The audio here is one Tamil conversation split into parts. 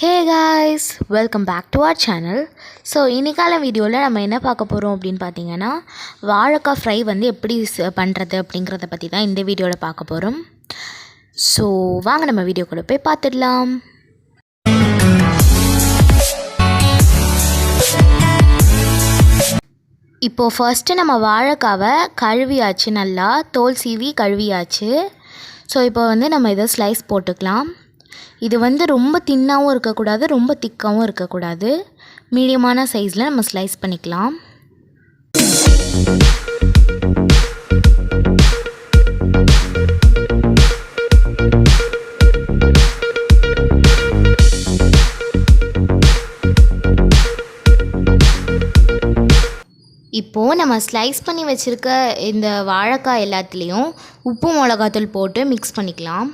Hey guys, welcome back to our channel. So இன்னைக்கான வீடியோவில் நம்ம என்ன பார்க்க போகிறோம் அப்படின்னு பார்த்தீங்கன்னா வாழைக்காய் ஃப்ரை வந்து எப்படி பண்ணுறது அப்படிங்கிறத பற்றி தான் இந்த வீடியோவில் பார்க்க போகிறோம். ஸோ வாங்க நம்ம வீடியோக்குள்ளே போய் பார்த்துடலாம். இப்போது ஃபர்ஸ்ட்டு நம்ம வாழைக்காவை கழுவியாச்சு, நல்லா தோல் சீவி கழுவியாச்சு. ஸோ இப்போ வந்து நம்ம இதை ஸ்லைஸ் போட்டுக்கலாம். இது வந்து ரொம்ப தின்னாகவும் இருக்கக்கூடாது, ரொம்ப திக்காகவும் இருக்கக்கூடாது, மீடியமான சைஸில் நம்ம ஸ்லைஸ் பண்ணிக்கலாம். இப்போது நம்ம ஸ்லைஸ் பண்ணி வச்சுருக்க இந்த வாழைக்காய் எல்லாத்துலேயும் உப்பு மிளகாத்தூள் போட்டு மிக்ஸ் பண்ணிக்கலாம்.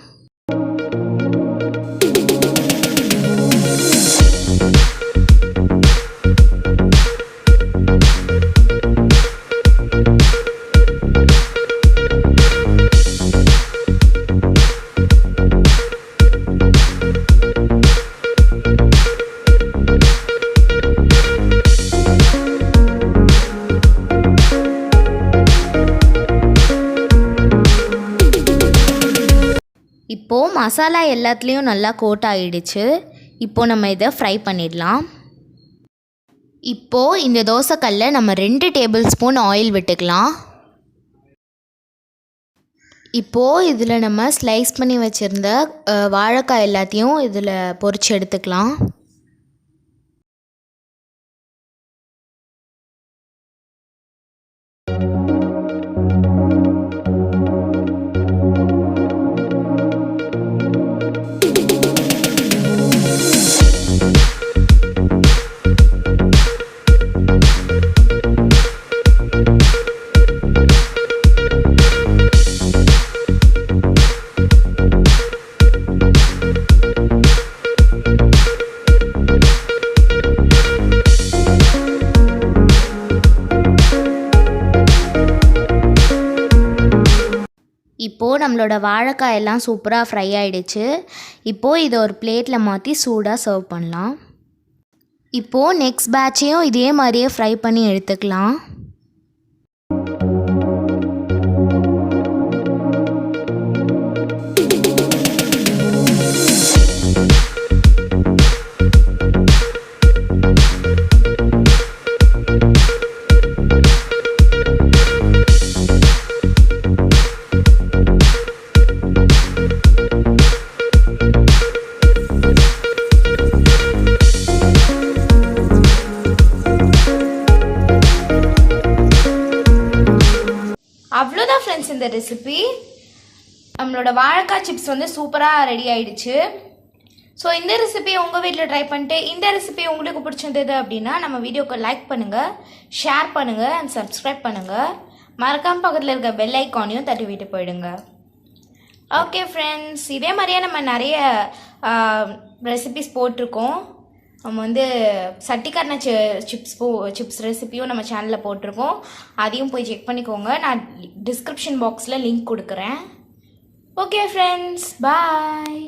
இப்போது மசாலா எல்லாத்துலேயும் நல்லா கோட் ஆகிடுச்சு. இப்போது நம்ம இதை ஃப்ரை பண்ணிடலாம். இப்போது இந்த தோசைக்கல்ல நம்ம 2 டேபிள் ஸ்பூன் ஆயில் விட்டுக்கலாம். இப்போது இதில் நம்ம ஸ்லைஸ் பண்ணி வச்சுருந்த வாழைக்காய் எல்லாத்தையும் இதில் பொரிச்சு எடுத்துக்கலாம். இப்போது நம்மளோட வாழைக்காய் எல்லாம் சூப்பராக ஃப்ரை ஆகிடுச்சு. இப்போது இதை ஒரு பிளேட்டில் மாற்றி சூடாக சர்வ் பண்ணலாம். இப்போது நெக்ஸ்ட் பேட்சையும் இதே மாதிரியே ஃப்ரை பண்ணி எடுத்துக்கலாம். அவ்வளோதான் ஃப்ரெண்ட்ஸ், இந்த ரெசிபி நம்மளோட வாழைக்காய் சிப்ஸ் வந்து சூப்பராக ரெடி ஆகிடுச்சு. ஸோ இந்த ரெசிபி உங்கள் வீட்டில் ட்ரை பண்ணிட்டு இந்த ரெசிபி உங்களுக்கு பிடிச்சிருந்தது அப்படின்னா நம்ம வீடியோக்கு லைக் பண்ணுங்கள், ஷேர் பண்ணுங்கள் அண்ட் சப்ஸ்கிரைப் பண்ணுங்கள். மறக்காமல் பக்கத்தில் இருக்க பெல் ஐக்கானையும் தட்டி விட்டு போயிடுங்க. ஓகே ஃப்ரெண்ட்ஸ், இதே மாதிரியே நம்ம நிறைய ரெசிபிஸ் போட்டிருக்கோம். நம்ம வந்து சட்டிக்கான சிப்ஸ் ரெசிபியும் நம்ம சேனலில் போட்டிருக்கோம். அதையும் போய் செக் பண்ணிக்கோங்க. நான் டிஸ்கிரிப்ஷன் பாக்ஸில் லிங்க் கொடுக்குறேன். ஓகே ஃப்ரெண்ட்ஸ், பாய்.